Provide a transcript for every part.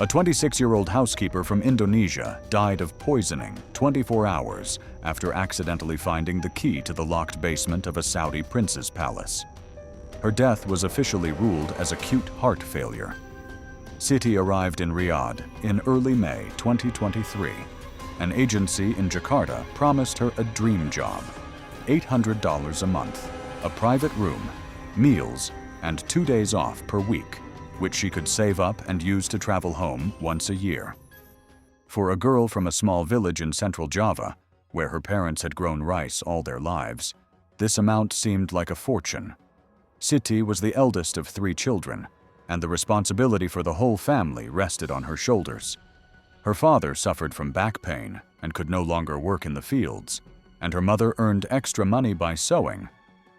A 26-year-old housekeeper from Indonesia died of poisoning 24 hours after accidentally finding the key to the locked basement of a Saudi prince's palace. Her death was officially ruled as acute heart failure. Siti arrived in Riyadh in early May 2023. An agency in Jakarta promised her a dream job: $800 a month, a private room, meals, and 2 days off per week, which she could save up and use to travel home once a year. For a girl from a small village in central Java, where her parents had grown rice all their lives, this amount seemed like a fortune. Siti was the eldest of 3 children, and the responsibility for the whole family rested on her shoulders. Her father suffered from back pain and could no longer work in the fields, and her mother earned extra money by sewing,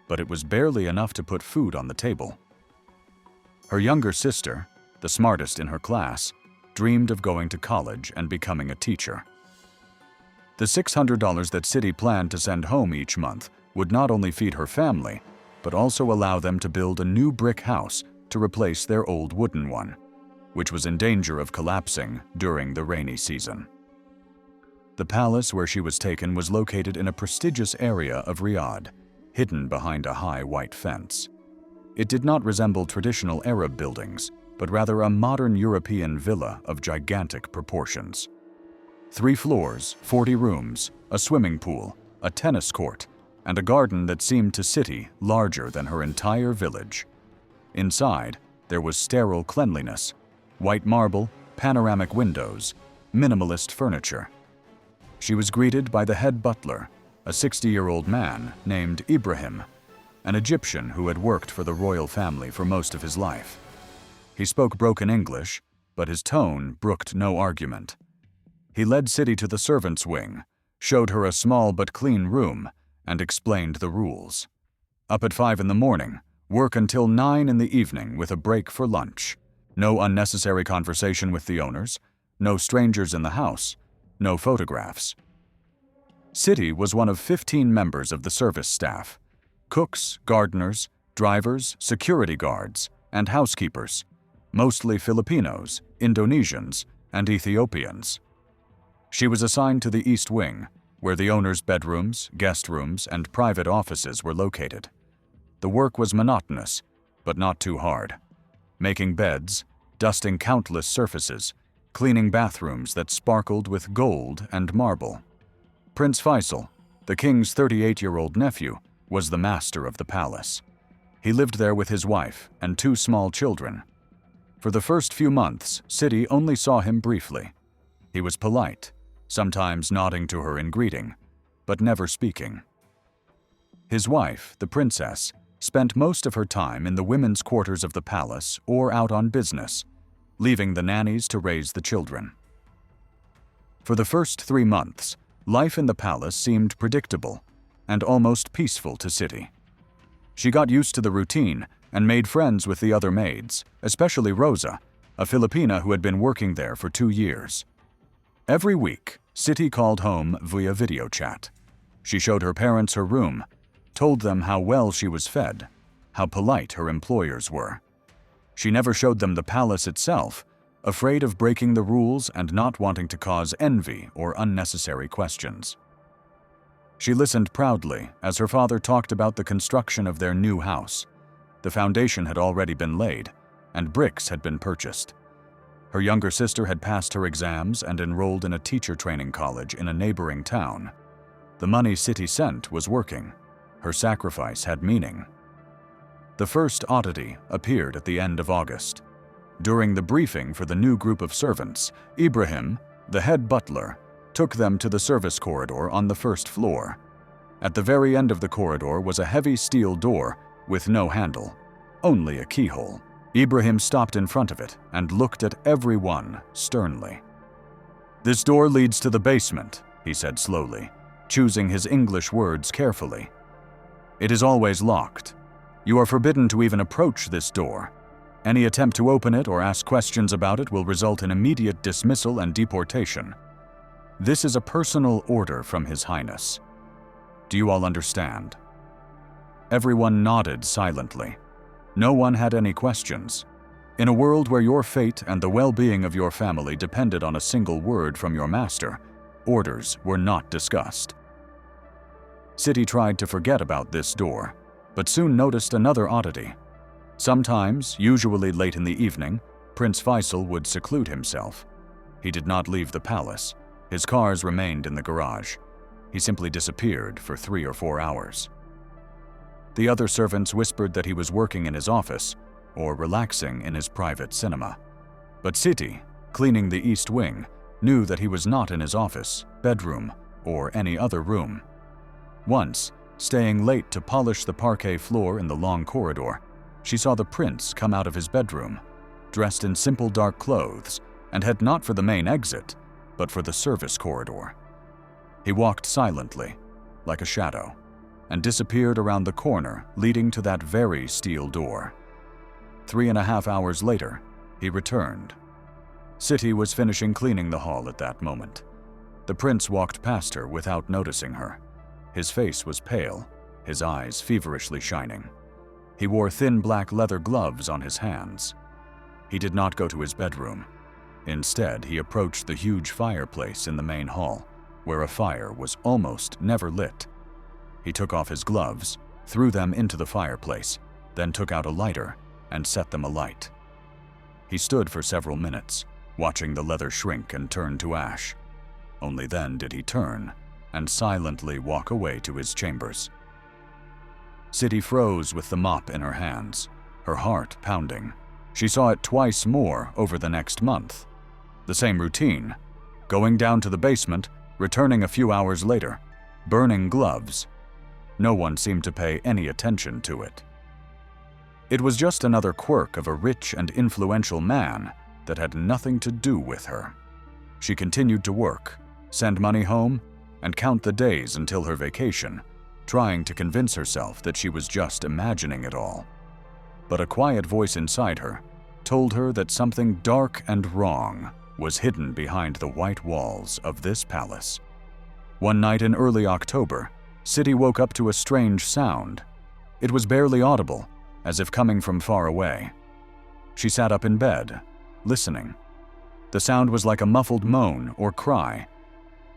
but it was barely enough to put food on the table. Her younger sister, the smartest in her class, dreamed of going to college and becoming a teacher. The $600 that Siti planned to send home each month would not only feed her family, but also allow them to build a new brick house to replace their old wooden one, which was in danger of collapsing during the rainy season. The palace where she was taken was located in a prestigious area of Riyadh, hidden behind a high white fence. It did not resemble traditional Arab buildings, but rather a modern European villa of gigantic proportions. 3 floors, 40 rooms, a swimming pool, a tennis court, and a garden that seemed to Siti larger than her entire village. Inside, there was sterile cleanliness, white marble, panoramic windows, minimalist furniture. She was greeted by the head butler, a 60-year-old man named Ibrahim, an Egyptian who had worked for the royal family for most of his life. He spoke broken English, but his tone brooked no argument. He led Siti to the servants' wing, showed her a small but clean room, and explained the rules. Up at 5 in the morning, work until 9 in the evening with a break for lunch. No unnecessary conversation with the owners, no strangers in the house, no photographs. Siti was one of 15 members of the service staff: cooks, gardeners, drivers, security guards, and housekeepers, mostly Filipinos, Indonesians, and Ethiopians. She was assigned to the East Wing, where the owners' bedrooms, guest rooms, and private offices were located. The work was monotonous, but not too hard. Making beds, dusting countless surfaces, cleaning bathrooms that sparkled with gold and marble. Prince Faisal, the king's 38-year-old nephew, was the master of the palace. He lived there with his wife and 2 small children. For the first few months, Siti only saw him briefly. He was polite, sometimes nodding to her in greeting, but never speaking. His wife, the princess, spent most of her time in the women's quarters of the palace or out on business, leaving the nannies to raise the children. For the first 3 months, life in the palace seemed predictable and almost peaceful to Siti. She got used to the routine and made friends with the other maids, especially Rosa, a Filipina who had been working there for 2 years. Every week, Siti called home via video chat. She showed her parents her room, told them how well she was fed, how polite her employers were. She never showed them the palace itself, afraid of breaking the rules and not wanting to cause envy or unnecessary questions. She listened proudly as her father talked about the construction of their new house. The foundation had already been laid, and bricks had been purchased. Her younger sister had passed her exams and enrolled in a teacher training college in a neighboring town. The money Siti sent was working. Her sacrifice had meaning. The first oddity appeared at the end of August. During the briefing for the new group of servants, Ibrahim, the head butler, took them to the service corridor on the 1st floor. At the very end of the corridor was a heavy steel door with no handle, only a keyhole. Ibrahim stopped in front of it and looked at everyone sternly. "This door leads to the basement," he said slowly, choosing his English words carefully. "It is always locked. You are forbidden to even approach this door. Any attempt to open it or ask questions about it will result in immediate dismissal and deportation. This is a personal order from His Highness. Do you all understand?" Everyone nodded silently. No one had any questions. In a world where your fate and the well-being of your family depended on a single word from your master, orders were not discussed. Siti tried to forget about this door, but soon noticed another oddity. Sometimes, usually late in the evening, Prince Faisal would seclude himself. He did not leave the palace. His cars remained in the garage. He simply disappeared for 3 or 4 hours. The other servants whispered that he was working in his office or relaxing in his private cinema. But Siti, cleaning the east wing, knew that he was not in his office, bedroom, or any other room. Once, staying late to polish the parquet floor in the long corridor, she saw the prince come out of his bedroom, dressed in simple dark clothes, and head not for the main exit, but for the service corridor. He walked silently, like a shadow, and disappeared around the corner leading to that very steel door. 3.5 hours later, he returned. Siti was finishing cleaning the hall at that moment. The prince walked past her without noticing her. His face was pale, his eyes feverishly shining. He wore thin black leather gloves on his hands. He did not go to his bedroom. Instead, he approached the huge fireplace in the main hall, where a fire was almost never lit. He took off his gloves, threw them into the fireplace, then took out a lighter and set them alight. He stood for several minutes, watching the leather shrink and turn to ash. Only then did he turn and silently walk away to his chambers. Siti froze with the mop in her hands, her heart pounding. She saw it twice more over the next month. The same routine, going down to the basement, returning a few hours later, burning gloves. No one seemed to pay any attention to it. It was just another quirk of a rich and influential man that had nothing to do with her. She continued to work, send money home, and count the days until her vacation, trying to convince herself that she was just imagining it all. But a quiet voice inside her told her that something dark and wrong was hidden behind the white walls of this palace. One night in early October, Siti woke up to a strange sound. It was barely audible, as if coming from far away. She sat up in bed, listening. The sound was like a muffled moan or cry.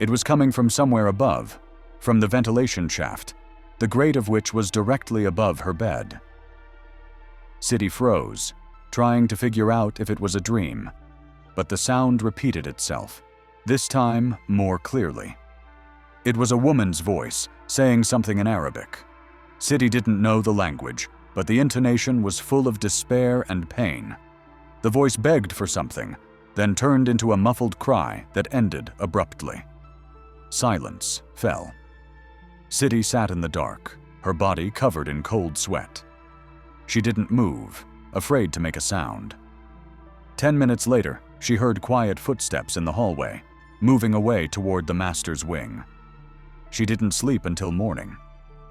It was coming from somewhere above, from the ventilation shaft, the grate of which was directly above her bed. Siti froze, trying to figure out if it was a dream, but the sound repeated itself, this time more clearly. It was a woman's voice, saying something in Arabic. Siti didn't know the language, but the intonation was full of despair and pain. The voice begged for something, then turned into a muffled cry that ended abruptly. Silence fell. Siti sat in the dark, her body covered in cold sweat. She didn't move, afraid to make a sound. 10 minutes later, she heard quiet footsteps in the hallway, moving away toward the master's wing. She didn't sleep until morning.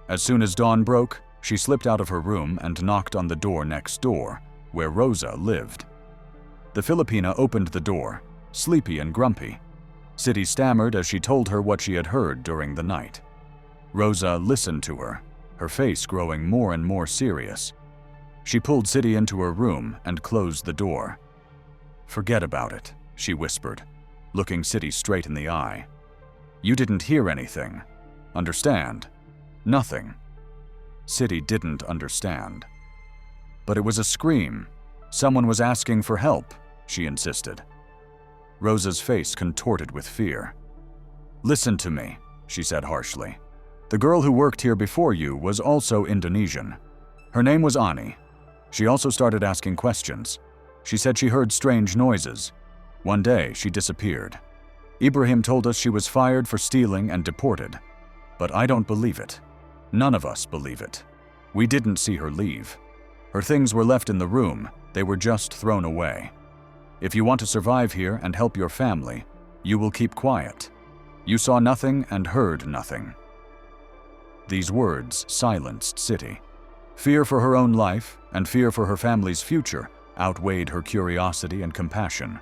As soon as dawn broke, she slipped out of her room and knocked on the door next door, where Rosa lived. The Filipina opened the door, sleepy and grumpy. Siti stammered as she told her what she had heard during the night. Rosa listened to her, her face growing more and more serious. She pulled Siti into her room and closed the door. "Forget about it," she whispered, looking Siti straight in the eye. "You didn't hear anything. Understand? Nothing." Siti didn't understand. But it was a scream. Someone was asking for help, she insisted. Rosa's face contorted with fear. "Listen to me," she said harshly. "The girl who worked here before you was also Indonesian. Her name was Ani. She also started asking questions. She said she heard strange noises. One day, she disappeared. Ibrahim told us she was fired for stealing and deported. But I don't believe it. None of us believe it. We didn't see her leave. Her things were left in the room. They were just thrown away. If you want to survive here and help your family, you will keep quiet. You saw nothing and heard nothing." These words silenced Siti. Fear for her own life and fear for her family's future outweighed her curiosity and compassion.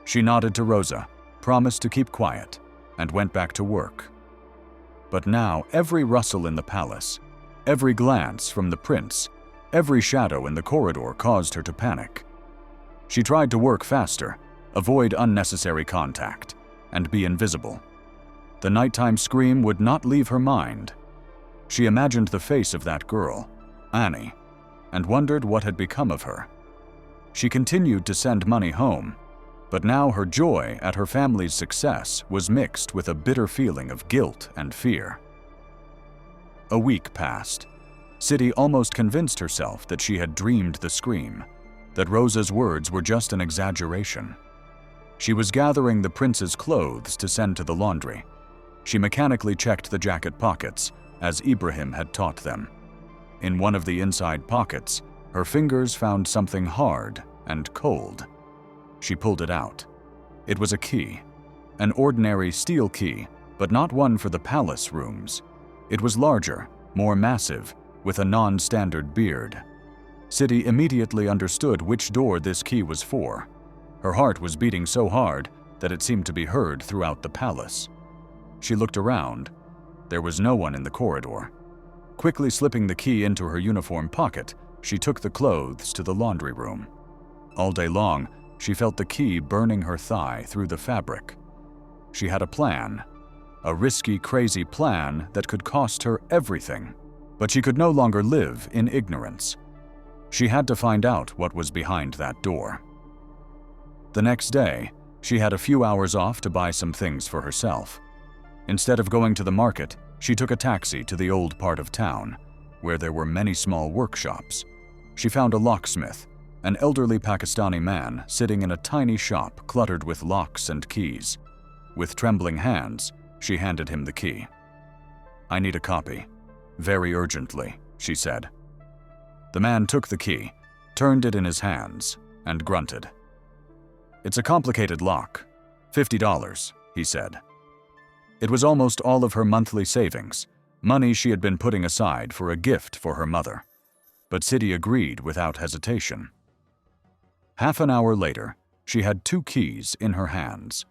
She nodded to Rosa, promised to keep quiet, and went back to work. But now every rustle in the palace, every glance from the prince, every shadow in the corridor caused her to panic. She tried to work faster, avoid unnecessary contact, and be invisible. The nighttime scream would not leave her mind. She imagined the face of that girl, Annie, and wondered what had become of her. She continued to send money home, but now her joy at her family's success was mixed with a bitter feeling of guilt and fear. A week passed. City almost convinced herself that she had dreamed the scream, that Rosa's words were just an exaggeration. She was gathering the prince's clothes to send to the laundry. She mechanically checked the jacket pockets, as Ibrahim had taught them. In one of the inside pockets, her fingers found something hard and cold. She pulled it out. It was a key, an ordinary steel key, but not one for the palace rooms. It was larger, more massive, with a non-standard beard. City immediately understood which door this key was for. Her heart was beating so hard that it seemed to be heard throughout the palace. She looked around. There was no one in the corridor. Quickly slipping the key into her uniform pocket, she took the clothes to the laundry room. All day long, she felt the key burning her thigh through the fabric. She had a plan, a risky, crazy plan that could cost her everything. But she could no longer live in ignorance. She had to find out what was behind that door. The next day, she had a few hours off to buy some things for herself. Instead of going to the market, she took a taxi to the old part of town, where there were many small workshops. She found a locksmith, an elderly Pakistani man sitting in a tiny shop cluttered with locks and keys. With trembling hands, she handed him the key. "I need a copy. Very urgently," she said. The man took the key, turned it in his hands, and grunted. "It's a complicated lock. $50, he said. It was almost all of her monthly savings, money she had been putting aside for a gift for her mother. But City agreed without hesitation. Half an hour later, she had 2 keys in her hands.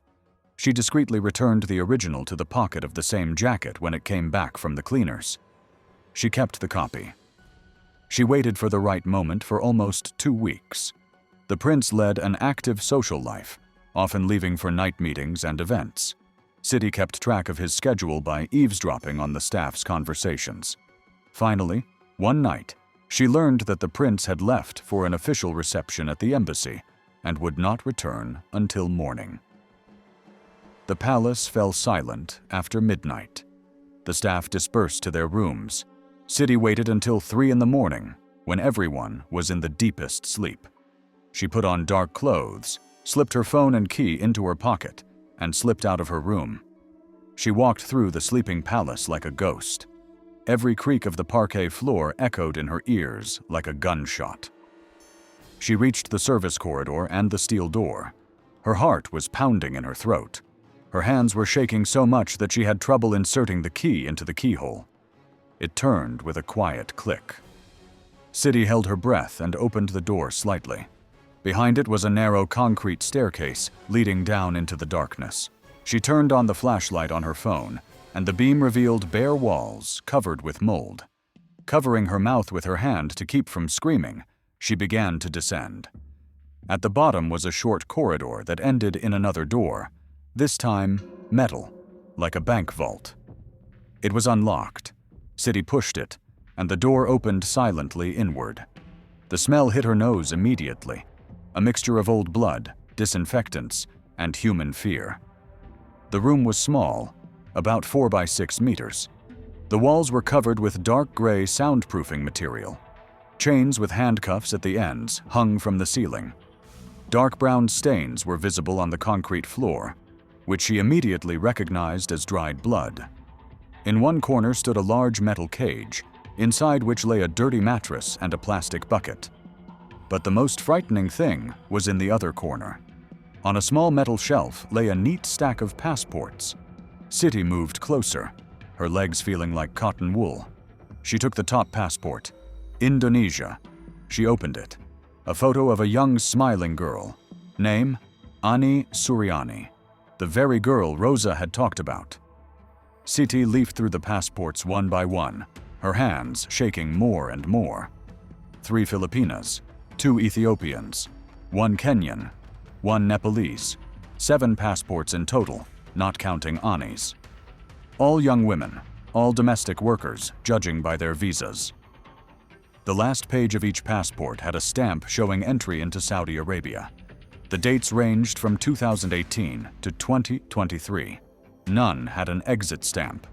She discreetly returned the original to the pocket of the same jacket when it came back from the cleaners. She kept the copy. She waited for the right moment for almost 2 weeks. The prince led an active social life, often leaving for night meetings and events. City kept track of his schedule by eavesdropping on the staff's conversations. Finally, one night, she learned that the prince had left for an official reception at the embassy and would not return until morning. The palace fell silent after midnight. The staff dispersed to their rooms. City waited until 3 in the morning, when everyone was in the deepest sleep. She put on dark clothes, slipped her phone and key into her pocket, and slipped out of her room. She walked through the sleeping palace like a ghost. Every creak of the parquet floor echoed in her ears like a gunshot. She reached the service corridor and the steel door. Her heart was pounding in her throat. Her hands were shaking so much that she had trouble inserting the key into the keyhole. It turned with a quiet click. City held her breath and opened the door slightly. Behind it was a narrow concrete staircase leading down into the darkness. She turned on the flashlight on her phone, and the beam revealed bare walls covered with mold. Covering her mouth with her hand to keep from screaming, she began to descend. At the bottom was a short corridor that ended in another door, this time metal, like a bank vault. It was unlocked. City pushed it, and the door opened silently inward. The smell hit her nose immediately, a mixture of old blood, disinfectants, and human fear. The room was small, about 4 by 6 meters. The walls were covered with dark gray soundproofing material. Chains with handcuffs at the ends hung from the ceiling. Dark brown stains were visible on the concrete floor, which she immediately recognized as dried blood. In one corner stood a large metal cage, inside which lay a dirty mattress and a plastic bucket. But the most frightening thing was in the other corner. On a small metal shelf lay a neat stack of passports. City moved closer, her legs feeling like cotton wool. She took the top passport, Indonesia. She opened it. A photo of a young, smiling girl. Name, Ani Suryani, the very girl Rosa had talked about. Siti leafed through the passports one by one, her hands shaking more and more. 3 Filipinas, 2 Ethiopians, 1 Kenyan, 1 Nepalese, 7 passports in total, not counting Ani's. All young women, all domestic workers, judging by their visas. The last page of each passport had a stamp showing entry into Saudi Arabia. The dates ranged from 2018 to 2023. None had an exit stamp.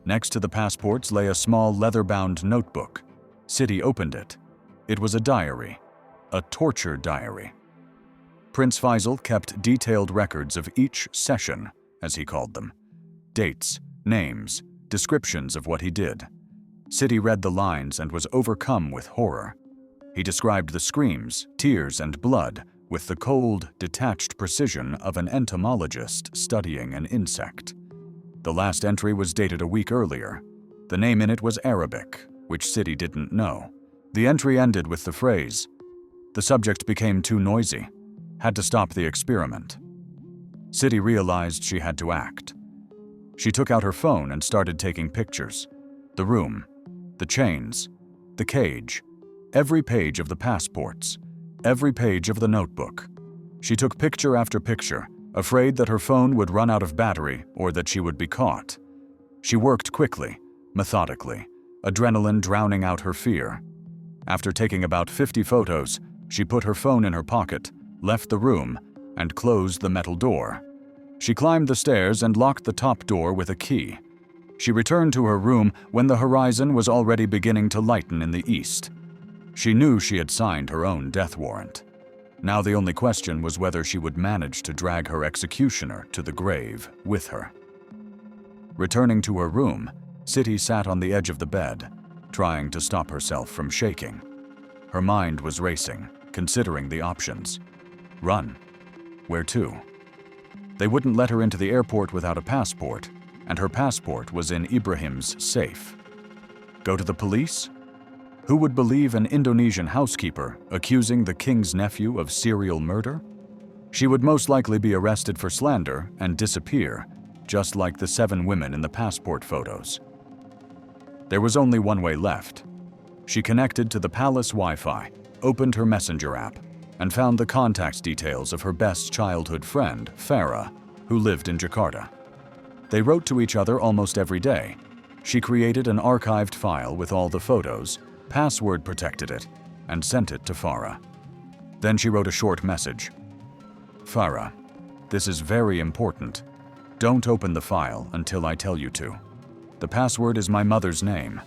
Next to the passports lay a small leather-bound notebook. Siti opened it. It was a diary, a torture diary. Prince Faisal kept detailed records of each session, as he called them. Dates, names, descriptions of what he did. Siti read the lines and was overcome with horror. He described the screams, tears, and blood with the cold, detached precision of an entomologist studying an insect. The last entry was dated a week earlier. The name in it was Arabic, which Siti didn't know. The entry ended with the phrase, "The subject became too noisy. Had to stop the experiment." Siti realized she had to act. She took out her phone and started taking pictures. The room, the chains, the cage, every page of the passports, every page of the notebook. She took picture after picture, afraid that her phone would run out of battery or that she would be caught. She worked quickly, methodically, adrenaline drowning out her fear. After taking about 50 photos, she put her phone in her pocket, left the room, and closed the metal door. She climbed the stairs and locked the top door with a key. She returned to her room when the horizon was already beginning to lighten in the east. She knew she had signed her own death warrant. Now the only question was whether she would manage to drag her executioner to the grave with her. Returning to her room, Siti sat on the edge of the bed, trying to stop herself from shaking. Her mind was racing, considering the options. Run. Where to? They wouldn't let her into the airport without a passport, and her passport was in Ibrahim's safe. Go to the police? Who would believe an Indonesian housekeeper accusing the king's nephew of serial murder? She would most likely be arrested for slander and disappear, just like the 7 women in the passport photos. There was only one way left. She connected to the palace Wi-Fi, opened her messenger app, and found the contact details of her best childhood friend, Farah, who lived in Jakarta. They wrote to each other almost every day. She created an archived file with all the photos, password protected it, and sent it to Farah. Then she wrote a short message. "Farah, this is very important. Don't open the file until I tell you to. The password is my mother's name.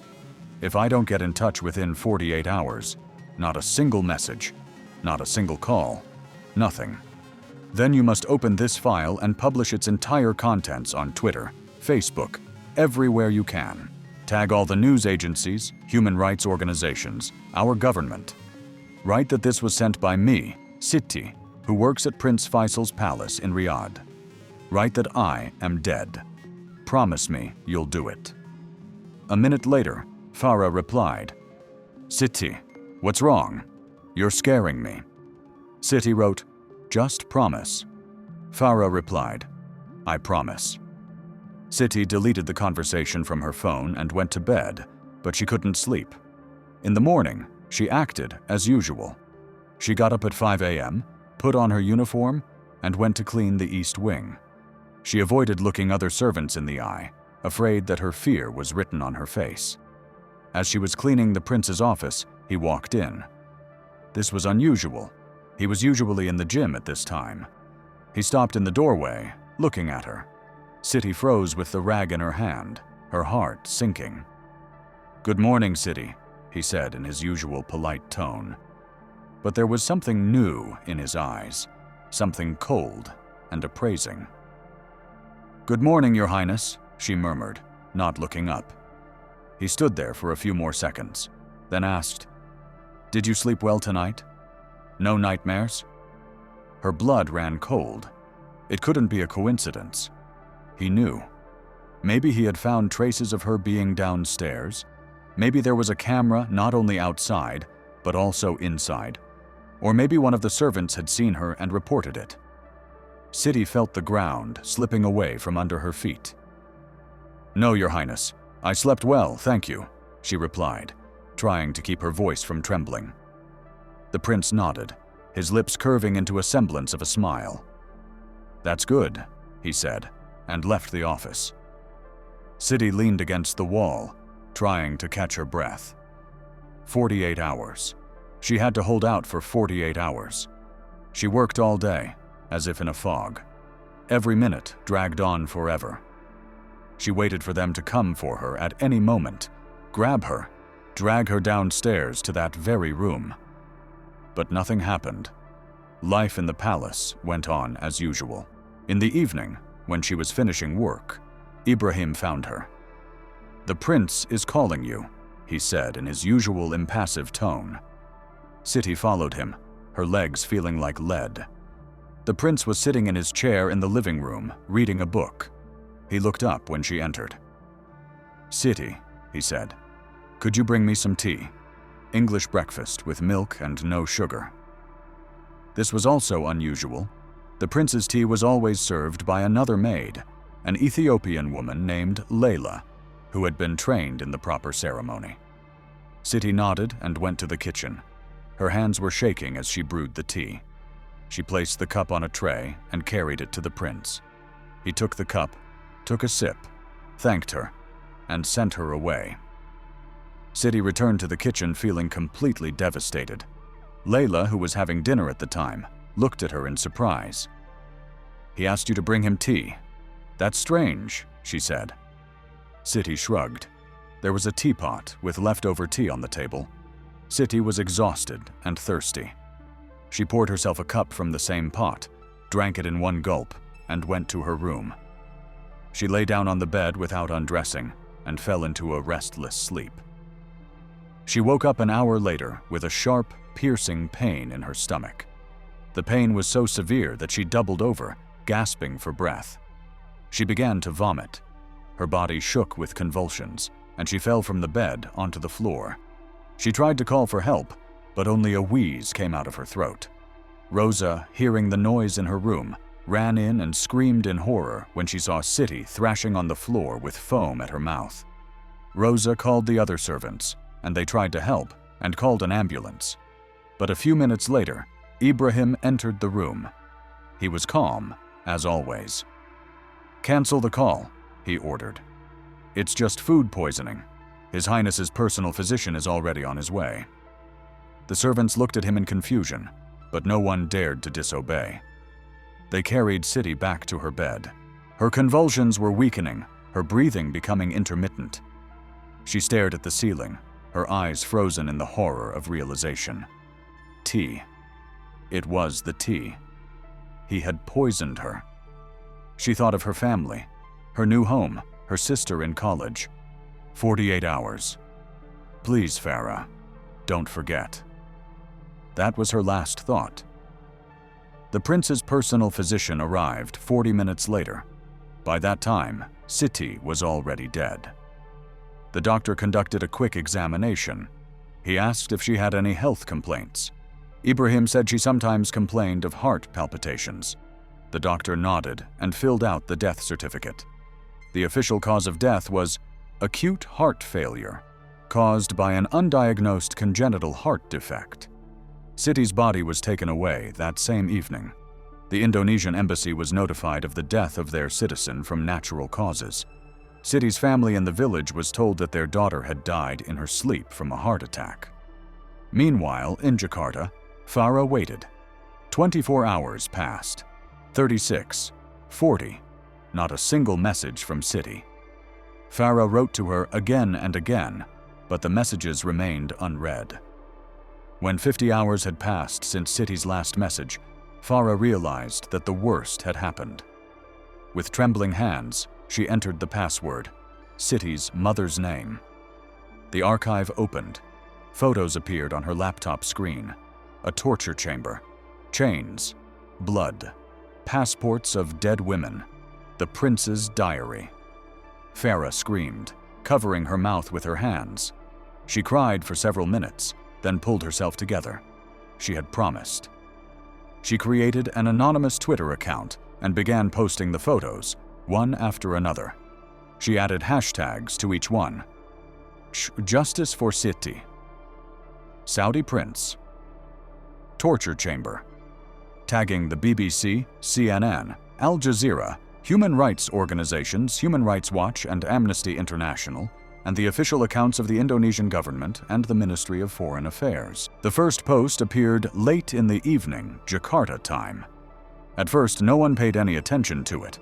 If I don't get in touch within 48 hours, not a single message, not a single call, nothing. Then you must open this file and publish its entire contents on Twitter, Facebook, everywhere you can. Tag all the news agencies, human rights organizations, our government. Write that this was sent by me, Siti, who works at Prince Faisal's palace in Riyadh. Write that I am dead. Promise me you'll do it." A minute later, Farah replied, "Siti, what's wrong? You're scaring me." Siti wrote, "Just promise." Farah replied, "I promise." Siti deleted the conversation from her phone and went to bed, but she couldn't sleep. In the morning, she acted as usual. She got up at 5 a.m., put on her uniform, and went to clean the east wing. She avoided looking other servants in the eye, afraid that her fear was written on her face. As she was cleaning the prince's office, he walked in. This was unusual. He was usually in the gym at this time. He stopped in the doorway, looking at her. Siti froze with the rag in her hand, her heart sinking. "Good morning, Siti," he said in his usual polite tone. But there was something new in his eyes, something cold and appraising. "Good morning, Your Highness," she murmured, not looking up. He stood there for a few more seconds, then asked, "Did you sleep well tonight? No nightmares?" Her blood ran cold. It couldn't be a coincidence. He knew. Maybe he had found traces of her being downstairs. Maybe there was a camera not only outside, but also inside. Or maybe one of the servants had seen her and reported it. Siti felt the ground slipping away from under her feet. "No, Your Highness. I slept well, thank you," she replied, trying to keep her voice from trembling. The prince nodded. his lips curving into a semblance of a smile. "That's good," he said, and left the office. Siti leaned against the wall, trying to catch her breath. 48 hours. She had to hold out for 48 hours. She worked all day, as if in a fog. Every minute dragged on forever. She waited for them to come for her at any moment, grab her, drag her downstairs to that very room. But nothing happened. Life in the palace went on as usual. In the evening, when she was finishing work, Ibrahim found her. "The prince is calling you," he said in his usual impassive tone. Siti followed him, her legs feeling like lead. The prince was sitting in his chair in the living room, reading a book. He looked up when she entered. "Siti," he said, "could you bring me some tea? English breakfast with milk and no sugar." This was also unusual. The prince's tea was always served by another maid, an Ethiopian woman named Layla, who had been trained in the proper ceremony. Siti nodded and went to the kitchen. Her hands were shaking as she brewed the tea. She placed the cup on a tray and carried it to the prince. He took the cup, took a sip, thanked her, and sent her away. Siti returned to the kitchen feeling completely devastated. Layla, who was having dinner at the time, looked at her in surprise. "He asked you to bring him tea. That's strange," she said. Siti shrugged. There was a teapot with leftover tea on the table. Siti was exhausted and thirsty. She poured herself a cup from the same pot, drank it in one gulp, and went to her room. She lay down on the bed without undressing and fell into a restless sleep. She woke up an hour later with a sharp, piercing pain in her stomach. The pain was so severe that she doubled over, gasping for breath. She began to vomit. Her body shook with convulsions, and she fell from the bed onto the floor. She tried to call for help, but only a wheeze came out of her throat. Rosa, hearing the noise in her room, ran in and screamed in horror when she saw Siti thrashing on the floor with foam at her mouth. Rosa called the other servants, and they tried to help and called an ambulance. But a few minutes later, Ibrahim entered the room. He was calm, as always. "Cancel the call," he ordered. "It's just food poisoning. His Highness's personal physician is already on his way." The servants looked at him in confusion, but no one dared to disobey. They carried Siti back to her bed. Her convulsions were weakening, her breathing becoming intermittent. She stared at the ceiling, her eyes frozen in the horror of realization. Tea. It was the tea. He had poisoned her. She thought of her family, her new home, her sister in college. 48 hours. "Please, Farah, don't forget." That was her last thought. The prince's personal physician arrived 40 minutes later. By that time, Siti was already dead. The doctor conducted a quick examination. He asked if she had any health complaints. Ibrahim said she sometimes complained of heart palpitations. The doctor nodded and filled out the death certificate. The official cause of death was acute heart failure, caused by an undiagnosed congenital heart defect. Siti's body was taken away that same evening. The Indonesian embassy was notified of the death of their citizen from natural causes. Siti's family in the village was told that their daughter had died in her sleep from a heart attack. Meanwhile, in Jakarta, Farah waited. 24 hours passed. 36, 40, not a single message from Siti. Farah wrote to her again and again, but the messages remained unread. When 50 hours had passed since Siti's last message, Farah realized that the worst had happened. With trembling hands, she entered the password, Siti's mother's name. The archive opened. Photos appeared on her laptop screen. A torture chamber, chains, blood, passports of dead women, the prince's diary. Farah screamed, covering her mouth with her hands. She cried for several minutes, then pulled herself together. She had promised. She created an anonymous Twitter account and began posting the photos, one after another. She added hashtags to each one. Justice for Siti. Saudi Prince. torture chamber. Tagging the BBC, CNN, Al Jazeera, human rights organizations Human Rights Watch and Amnesty International, and the official accounts of the Indonesian government and the Ministry of Foreign Affairs. The first post appeared late in the evening, Jakarta time. At first, no one paid any attention to it,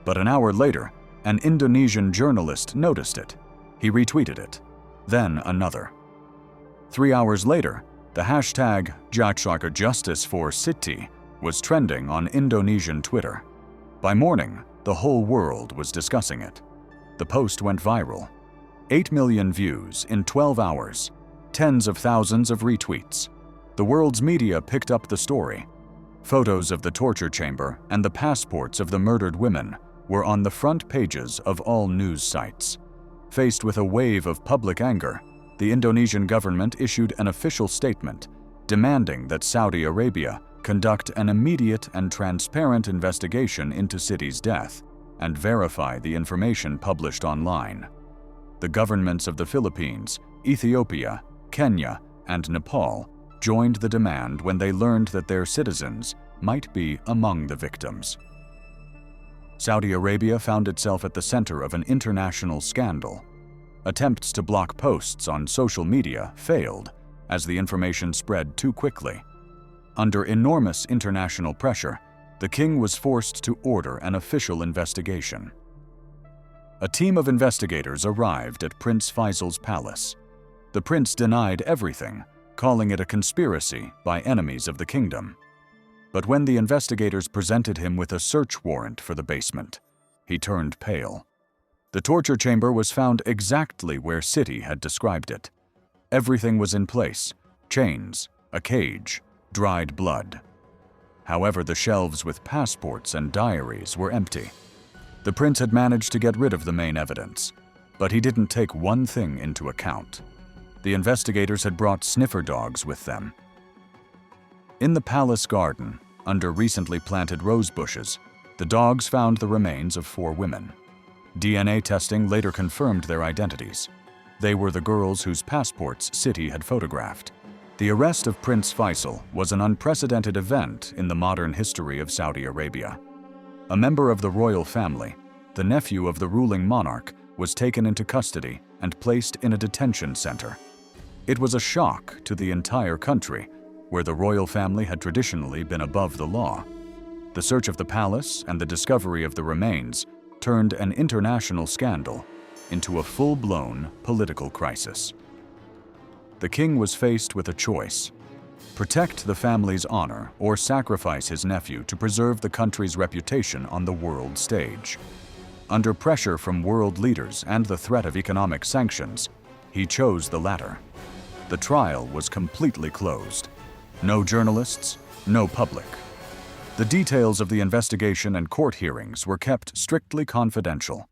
but an hour later, an Indonesian journalist noticed it. He retweeted it. Then another. 3 hours later, the hashtag #Justice for Siti was trending on Indonesian Twitter. By morning, the whole world was discussing it. The post went viral. 8 million views in 12 hours, tens of thousands of retweets. The world's media picked up the story. Photos of the torture chamber and the passports of the murdered women were on the front pages of all news sites. Faced with a wave of public anger, the Indonesian government issued an official statement demanding that Saudi Arabia conduct an immediate and transparent investigation into Siti's death and verify the information published online. The governments of the Philippines, Ethiopia, Kenya, and Nepal joined the demand when they learned that their citizens might be among the victims. Saudi Arabia found itself at the center of an international scandal. Attempts to block posts on social media failed as the information spread too quickly. Under enormous international pressure, the king was forced to order an official investigation. A team of investigators arrived at Prince Faisal's palace. The prince denied everything, calling it a conspiracy by enemies of the kingdom. But when the investigators presented him with a search warrant for the basement, he turned pale. The torture chamber was found exactly where Siti had described it. Everything was in place: chains, a cage, dried blood. However, the shelves with passports and diaries were empty. The prince had managed to get rid of the main evidence, but he didn't take one thing into account. The investigators had brought sniffer dogs with them. In the palace garden, under recently planted rose bushes, the dogs found the remains of 4 women. DNA testing later confirmed their identities. They were the girls whose passports Siti had photographed. The arrest of Prince Faisal was an unprecedented event in the modern history of Saudi Arabia. A member of the royal family, the nephew of the ruling monarch, was taken into custody and placed in a detention center. It was a shock to the entire country, where the royal family had traditionally been above the law. The search of the palace and the discovery of the remains turned an international scandal into a full-blown political crisis. The king was faced with a choice: protect the family's honor or sacrifice his nephew to preserve the country's reputation on the world stage. Under pressure from world leaders and the threat of economic sanctions, he chose the latter. The trial was completely closed. No journalists, no public. The details of the investigation and court hearings were kept strictly confidential.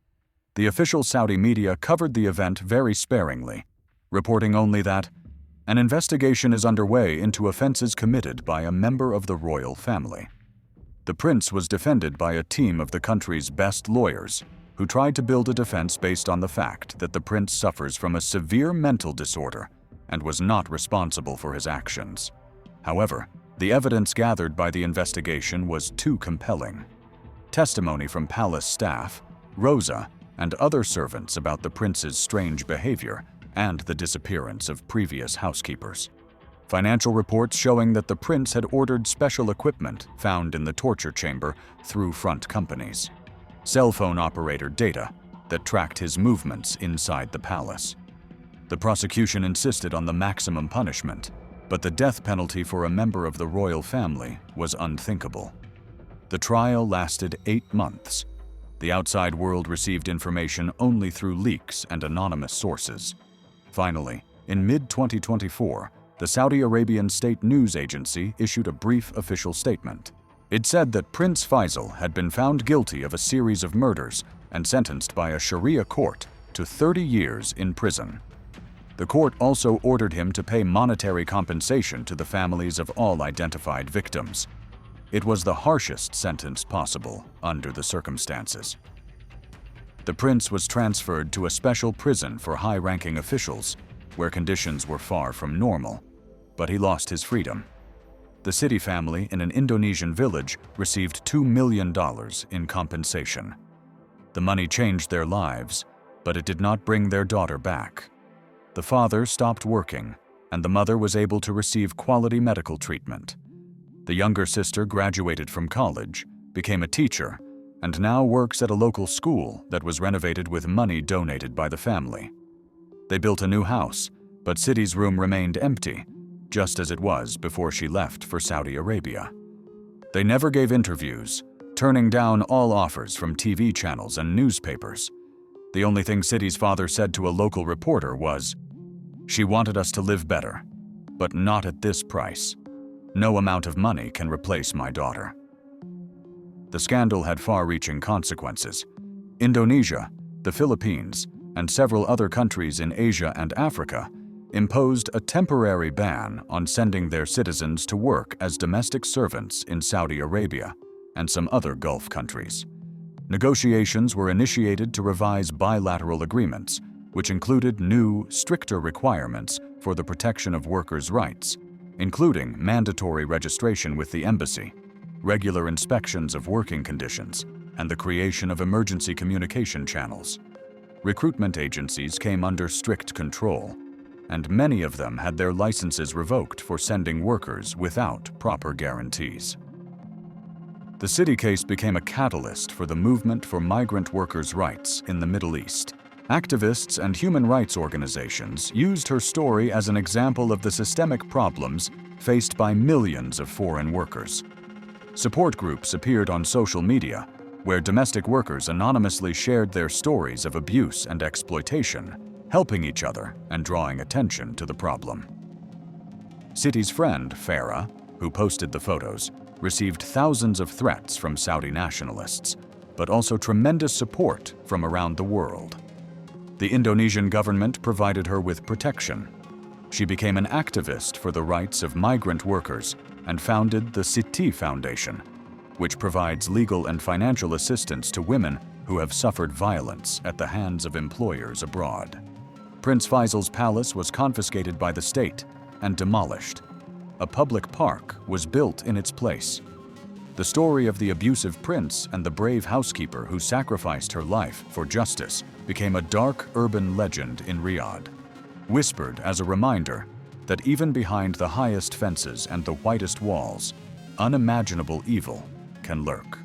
The official Saudi media covered the event very sparingly, reporting only that an investigation is underway into offenses committed by a member of the royal family. The prince was defended by a team of the country's best lawyers, who tried to build a defense based on the fact that the prince suffers from a severe mental disorder and was not responsible for his actions. However, the evidence gathered by the investigation was too compelling. Testimony from palace staff, Rosa, and other servants about the prince's strange behavior and the disappearance of previous housekeepers. Financial reports showing that the prince had ordered special equipment found in the torture chamber through front companies. Cell phone operator data that tracked his movements inside the palace. The prosecution insisted on the maximum punishment, but the death penalty for a member of the royal family was unthinkable. The trial lasted 8 months. The outside world received information only through leaks and anonymous sources. Finally, in mid-2024, the Saudi Arabian state news agency issued a brief official statement. It said that Prince Faisal had been found guilty of a series of murders and sentenced by a Sharia court to 30 years in prison. The court also ordered him to pay monetary compensation to the families of all identified victims. It was the harshest sentence possible under the circumstances. The prince was transferred to a special prison for high-ranking officials, where conditions were far from normal, but he lost his freedom. The city family in an Indonesian village received $2 million in compensation. The money changed their lives, but it did not bring their daughter back. The father stopped working, and the mother was able to receive quality medical treatment. The younger sister graduated from college, became a teacher, and now works at a local school that was renovated with money donated by the family. They built a new house, but Siti's room remained empty, just as it was before she left for Saudi Arabia. They never gave interviews, turning down all offers from TV channels and newspapers. The only thing Siti's father said to a local reporter was, "She wanted us to live better, but not at this price. No amount of money can replace my daughter." The scandal had far-reaching consequences. Indonesia, the Philippines, and several other countries in Asia and Africa imposed a temporary ban on sending their citizens to work as domestic servants in Saudi Arabia and some other Gulf countries. Negotiations were initiated to revise bilateral agreements, which included new, stricter requirements for the protection of workers' rights, including mandatory registration with the embassy, regular inspections of working conditions, and the creation of emergency communication channels. Recruitment agencies came under strict control, and many of them had their licenses revoked for sending workers without proper guarantees. The Siti case became a catalyst for the movement for migrant workers' rights in the Middle East. Activists and human rights organizations used her story as an example of the systemic problems faced by millions of foreign workers. Support groups appeared on social media, where domestic workers anonymously shared their stories of abuse and exploitation, helping each other and drawing attention to the problem. Siti's friend, Farah, who posted the photos, received thousands of threats from Saudi nationalists, but also tremendous support from around the world. The Indonesian government provided her with protection. She became an activist for the rights of migrant workers and founded the Siti Foundation, which provides legal and financial assistance to women who have suffered violence at the hands of employers abroad. Prince Faisal's palace was confiscated by the state and demolished. A public park was built in its place. The story of the abusive prince and the brave housekeeper who sacrificed her life for justice became a dark urban legend in Riyadh, whispered as a reminder that even behind the highest fences and the whitest walls, unimaginable evil can lurk.